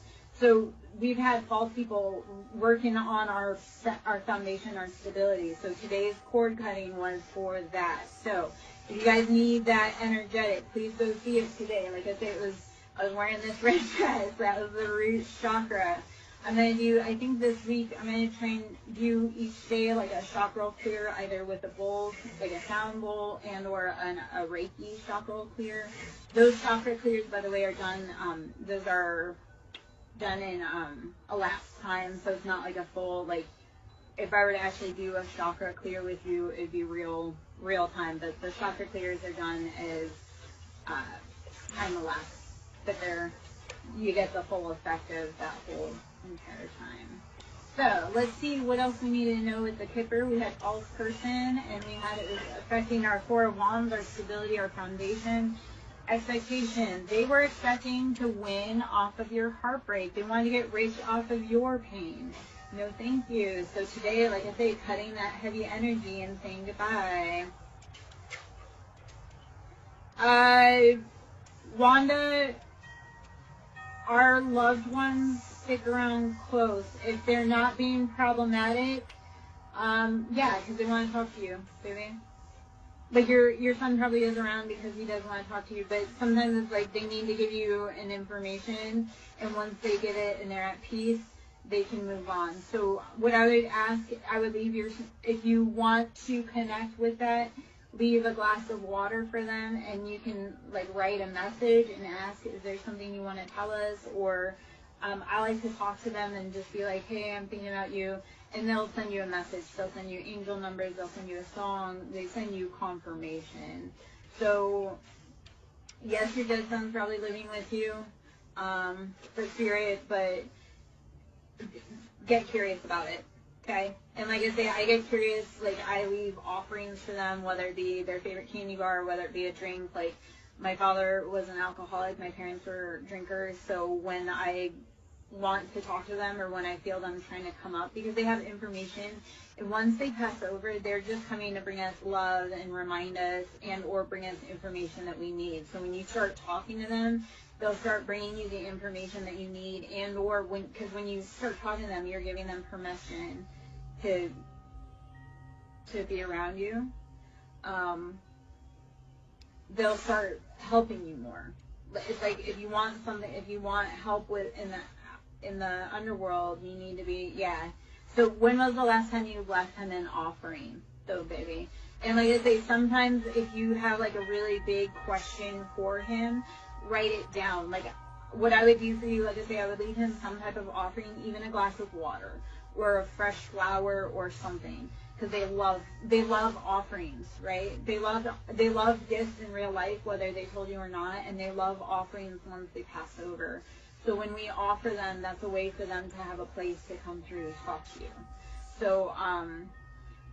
So we've had false people working on our foundation, our stability. So today's cord cutting was for that. So if you guys need that energetic, please go see it today. Like I said, I was wearing this red dress. That was the root chakra. I'm going to do, I think this week, I'm going to try and do each day like a chakra clear, either with a bowl, like a sound bowl, and or a Reiki chakra clear. Those chakra clears, by the way, are done, those are done in a lapsed time, so it's not like a full, like, if I were to actually do a chakra clear with you, it'd be real time. But the chakra clears are done as time elapsed, but you get the full effect of that whole entire time. So let's see what else we need to know with the Kipper. We had false person, and we had it was affecting our 4 of Wands, our stability, our foundation. Expectation. They were expecting to win off of your heartbreak. They wanted to get rich off of your pain. No, thank you. So today, like I say, cutting that heavy energy and saying goodbye. Wanda, our loved ones stick around close. If they're not being problematic, yeah, because they want to talk to you, baby. Like your son probably is around because he does want to talk to you, but sometimes it's like they need to give you an information, and once they get it and they're at peace, they can move on. So what I would ask, I would leave if you want to connect with that, leave a glass of water for them, and you can like write a message and ask, is there something you want to tell us? Or I like to talk to them and just be like, hey, I'm thinking about you. And they'll send you a message. They'll send you angel numbers. They'll send you a song. They send you confirmation. So, yes, your dead son's probably living with you for spirit, but get curious about it, okay? And like I say, I get curious. Like, I leave offerings for them, whether it be their favorite candy bar, whether it be a drink. Like, my father was an alcoholic. My parents were drinkers. So when I want to talk to them, or when I feel them trying to come up, because they have information, and once they pass over, they're just coming to bring us love and remind us and or bring us information that we need. So when you start talking to them, they'll start bringing you the information that you need, and or because when you start talking to them, you're giving them permission to be around you. They'll start helping you more. It's like if you want something, if you want help with in the underworld, you need to be, yeah. So when was the last time you left him an offering, though, baby? And like I say, sometimes if you have like a really big question for him, write it down. Like what I would do for you, like I say, I would leave him some type of offering, even a glass of water or a fresh flower or something, because they love offerings, right? They love gifts in real life, whether they told you or not, and they love offerings once they pass over. So when we offer them, that's a way for them to have a place to come through to talk to you. So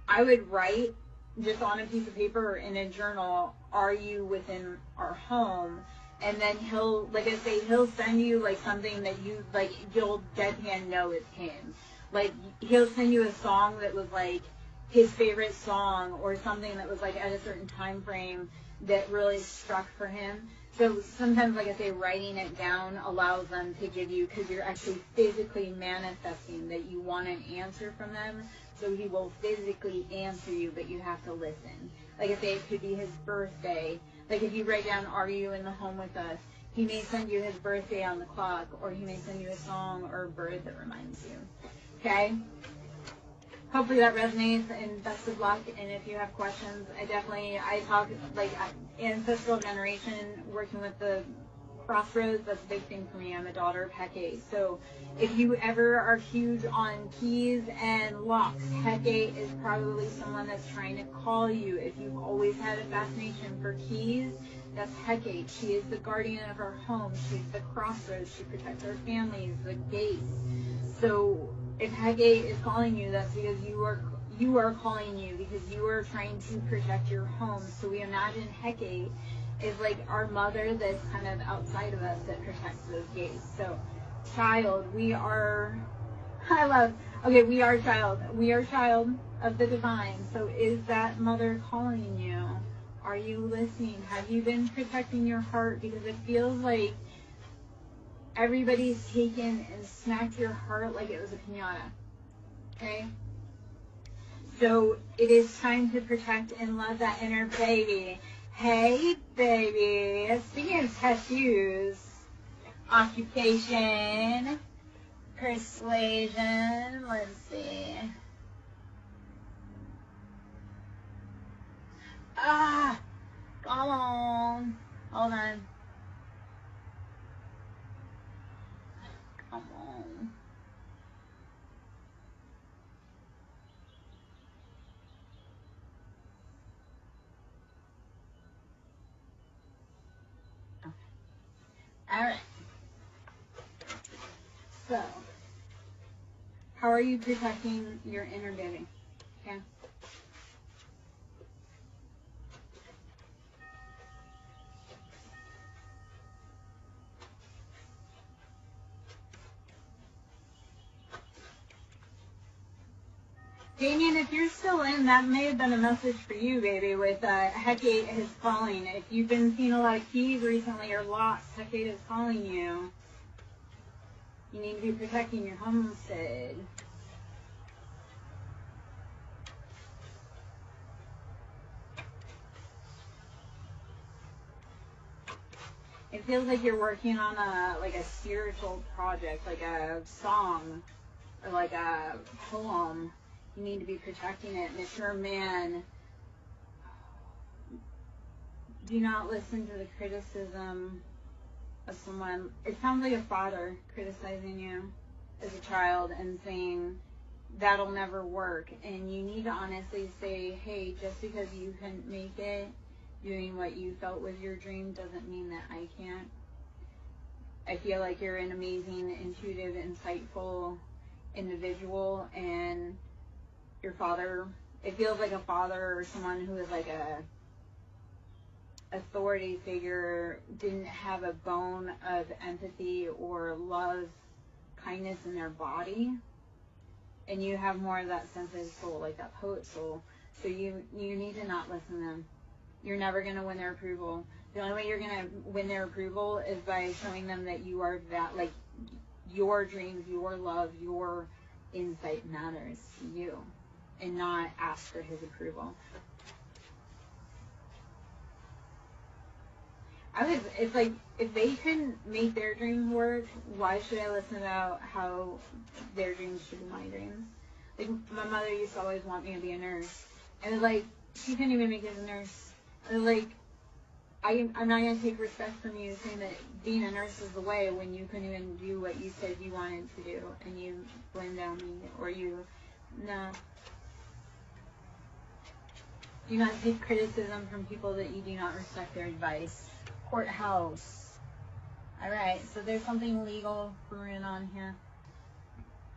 I would write just on a piece of paper or in a journal, are you within our home? And then he'll, like I say, he'll send you like something that you, like, you'll deadpan know it's him. Like he'll send you a song that was like his favorite song, or something that was like at a certain time frame that really struck for him. So sometimes, like I say, writing it down allows them to give you, because you're actually physically manifesting that you want an answer from them. So he will physically answer you, but you have to listen. Like I say, it could be his birthday. Like if you write down, are you in the home with us? He may send you his birthday on the clock, or he may send you a song or a bird that reminds you. Okay? Hopefully that resonates, and best of luck. And if you have questions, I talk like ancestral generation, working with the crossroads. That's a big thing for me. I'm a daughter of Hecate. So if you ever are huge on keys and locks, Hecate is probably someone that's trying to call you. If you've always had a fascination for keys, that's Hecate. She is the guardian of our home. She's the crossroads. She protects our families, the gates. So if Hecate is calling you, that's because you are calling you, because you are trying to protect your home. So we imagine Hecate is like our mother that's kind of outside of us that protects those gates. So child, we are child. We are child of the divine. So is that mother calling you? Are you listening? Have you been protecting your heart? Because it feels like everybody's taken and smacked your heart like it was a piñata. Okay? So it is time to protect and love that inner baby. Hey, baby. Speaking of tattoos, occupation. Persuasion. Let's see. Ah! Come on. Hold on. Come on. Okay. All right. So, how are you protecting your inner baby? Okay. Damien, if you're still in, that may have been a message for you, baby, with Hecate is calling. If you've been seeing a lot of keys recently or lost, Hecate is calling you. You need to be protecting your homestead. It feels like you're working on a spiritual project, like a song or like a poem. You need to be protecting it. Mature man, do not listen to the criticism of someone. It sounds like a father criticizing you as a child and saying that'll never work. And you need to honestly say, hey, just because you couldn't make it doing what you felt was your dream doesn't mean that I can't. I feel like you're an amazing, intuitive, insightful individual, and your father, it feels like a father or someone who is like a authority figure didn't have a bone of empathy or love, kindness in their body, and you have more of that sensitive soul, like that poet soul. So you need to not listen to them. You're never going to win their approval. The only way you're going to win their approval is by showing them that you are that, like, your dreams, your love, your insight matters to you, and not ask for his approval. It's like, if they couldn't make their dreams work, why should I listen about how their dreams should be my dreams? Like, my mother used to always want me to be a nurse. And it's like, she couldn't even make it as a nurse. And it's like, I'm not going to take respect from you saying that being a nurse is the way when you couldn't even do what you said you wanted to do. And you blame down me, or no. Do not take criticism from people that you do not respect their advice. Courthouse. Alright, so there's something legal brewing on here.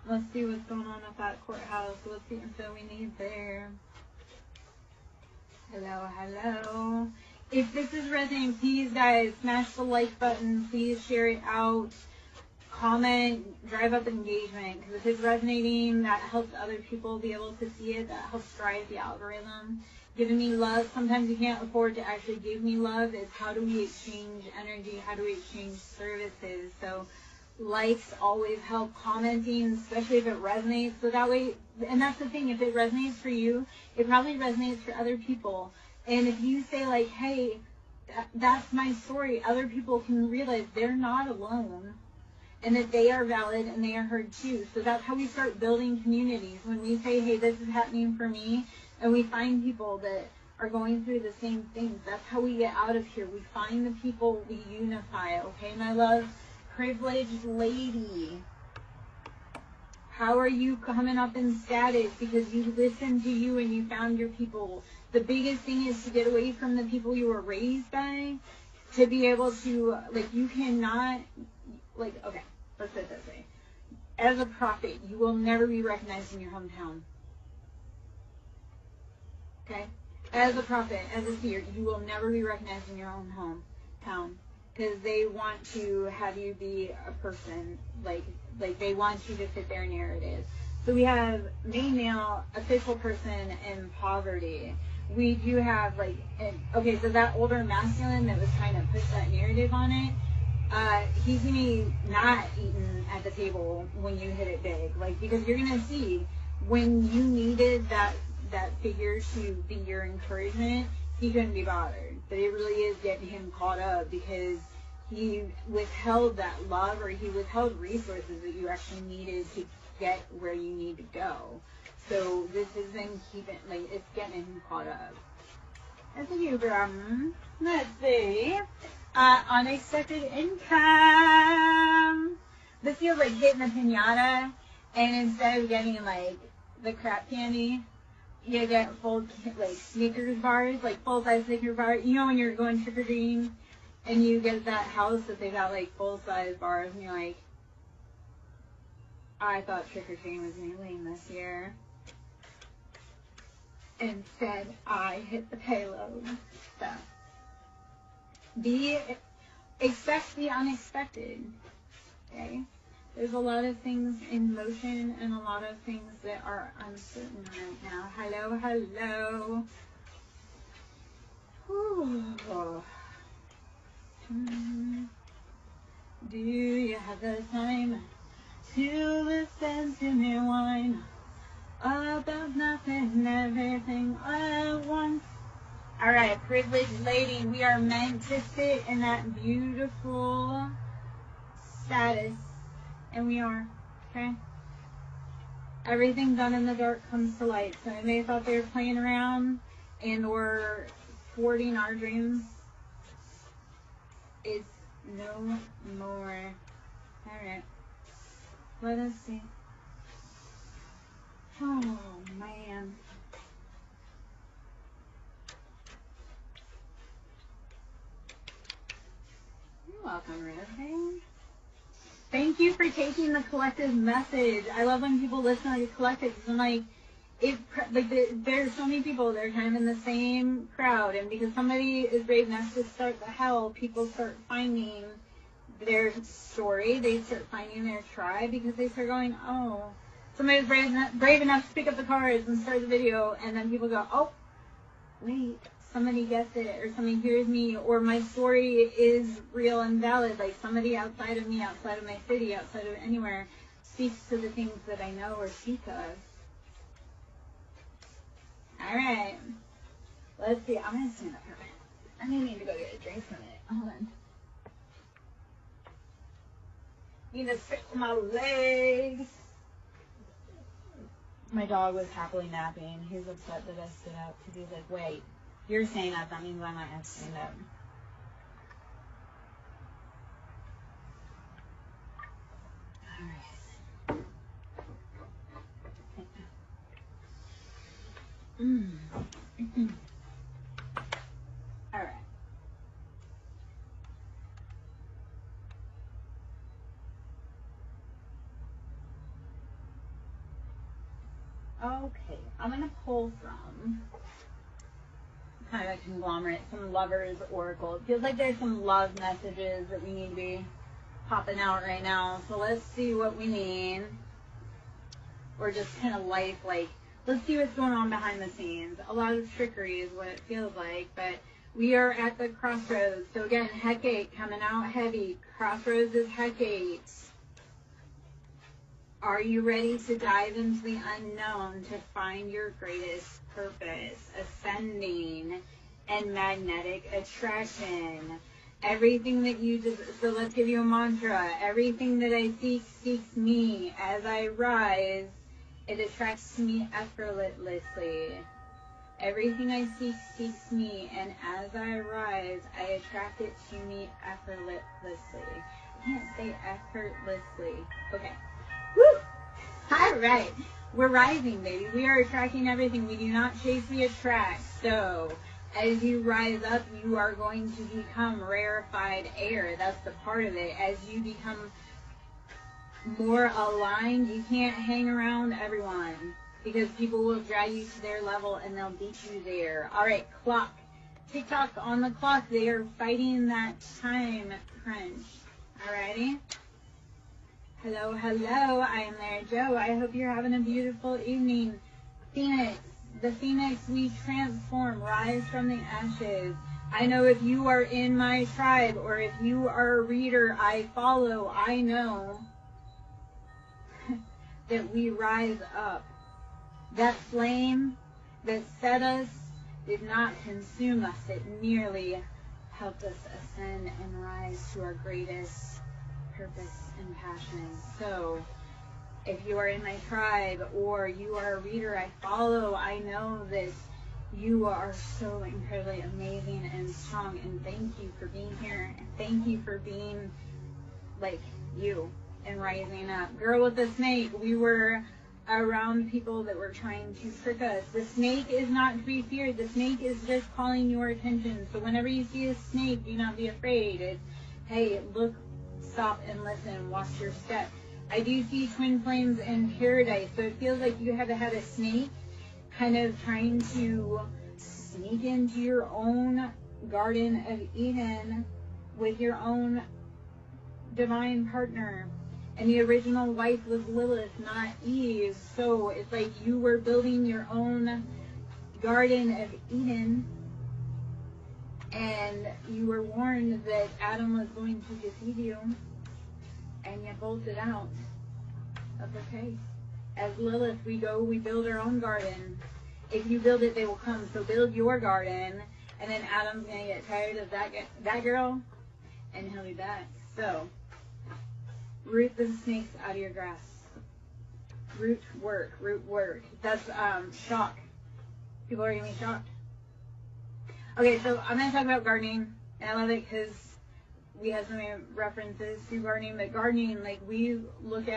Let's see what's going on at that courthouse. What's the info we need there? Hello. If this is resonating, please, guys, smash the like button. Please share it out. Comment, drive up engagement. Because if it's resonating, that helps other people be able to see it. That helps drive the algorithm. Giving me love. Sometimes you can't afford to actually give me love. It's how do we exchange energy? How do we exchange services? So likes always help. Commenting, especially if it resonates. So that way, and that's the thing, if it resonates for you, it probably resonates for other people. And if you say like, hey, that's my story, other people can realize they're not alone and that they are valid and they are heard too. So that's how we start building communities. When we say, hey, this is happening for me, and we find people that are going through the same things. That's how we get out of here. We find the people, we unify. Okay, my love? Privileged lady. How are you coming up in status? Because you listened to you and you found your people. The biggest thing is to get away from the people you were raised by, to be able to, like, you cannot, like, okay, let's put it this way. As a prophet, you will never be recognized in your hometown. Okay? As a prophet, as a seer, you will never be recognized in your own hometown. Because they want to have you be a person, like they want you to fit their narrative. So we have main male, official person, and poverty. We do have, like, okay, so that older masculine that was trying to push that narrative on it, he's going to be not eating at the table when you hit it big. Like, because you're going to see, when you needed that figure to be your encouragement, he couldn't be bothered. But it really is getting him caught up, because he withheld that love, or he withheld resources that you actually needed to get where you need to go. So this isn't keeping, like, it's getting him caught up. That's a new problem. Let's see. Unexpected income. This feels like hitting a pinata, and instead of getting, like, the crap candy, you get full, like, Snickers bars, like full-size Snickers bars. You know when you're going trick-or-treating, and you get that house that they got, like, full-size bars, and you're like, I thought trick-or-treating was going to be lame this year. Instead, I hit the payload. So, expect the unexpected, okay? There's a lot of things in motion and a lot of things that are uncertain right now. Hello, hello. Whew. Do you have the time to listen to me whine about nothing and everything at once? All right, privileged lady, we are meant to sit in that beautiful status, and we are, okay? Everything done in the dark comes to light. So they thought they were playing around and or thwarting our dreams. It's no more. All right, let us see. Oh, man. You're welcome, Rose. Thank you for taking the collective message. I love when people listen like a collective. I'm like, there's so many people that are kind of in the same crowd, and because somebody is brave enough to start the hell, people start finding their story. They start finding their tribe because they start going, oh, somebody was brave enough to pick up the cards and start the video, and then people go, oh, wait, somebody gets it, or somebody hears me, or my story is real and valid. Like somebody outside of me, outside of my city, outside of anywhere, speaks to the things that I know or speak of. All right, let's see. I'm gonna stand up for a minute. I may need to go get a drink for a minute. Hold on. Need to stretch my legs. My dog was happily napping. He's upset that I stood up because he's like, wait, you're saying up, that means I might have to stand up. All right. Okay, I'm going to pull from kind of a conglomerate, some Lovers Oracle. It feels like there's some love messages that we need to be popping out right now. So let's see what we need. Or just kind of life, like, let's see what's going on behind the scenes. A lot of trickery is what it feels like, but we are at the crossroads. So again, Hecate coming out heavy. Crossroads is Hecate. Are you ready to dive into the unknown to find your greatest purpose? Ascending and magnetic attraction. Everything that you do, so let's give you a mantra. Everything that I seek seeks me. As I rise, it attracts me effortlessly. Everything I seek seeks me, and as I rise, I attract it to me effortlessly. I can't say effortlessly. Okay. Woo! All right. We're rising, baby. We are attracting everything. We do not chase, we attract. So, as you rise up, you are going to become rarefied air. That's the part of it. As you become more aligned, you can't hang around everyone because people will drag you to their level and they'll beat you there. All right, clock. TikTok on the clock. They are fighting that time crunch. Alrighty. Hello, hello. I am there, Joe. I hope you're having a beautiful evening. Phoenix. The Phoenix, we transform, rise from the ashes. I know if you are in my tribe or if you are a reader I follow, I know that we rise up. That flame that set us did not consume us. It merely helped us ascend and rise to our greatest purpose and passion. So if you are in my tribe or you are a reader I follow, I know that you are so incredibly amazing and strong, and thank you for being here, and thank you for being like you and rising up. Girl with the snake, we were around people that were trying to trick us. The snake is not to be feared. The snake is just calling your attention. So whenever you see a snake, do not be afraid. It's, hey, look, stop and listen, watch your step. I do see twin flames in paradise, so it feels like you have had a snake kind of trying to sneak into your own Garden of Eden with your own divine partner. And the original wife was Lilith, not Eve. So it's like you were building your own Garden of Eden, and you were warned that Adam was going to deceive you, and you bolted out. That's okay. As Lilith, we build our own garden. If you build it, they will come. So build your garden, and then Adam's going to get tired of that girl, and he'll be back. So root the snakes out of your grass. Root work. That's shock. People are going to be shocked. Okay, so I'm going to talk about gardening. And I love it because we have so many references to gardening. But gardening, like we look at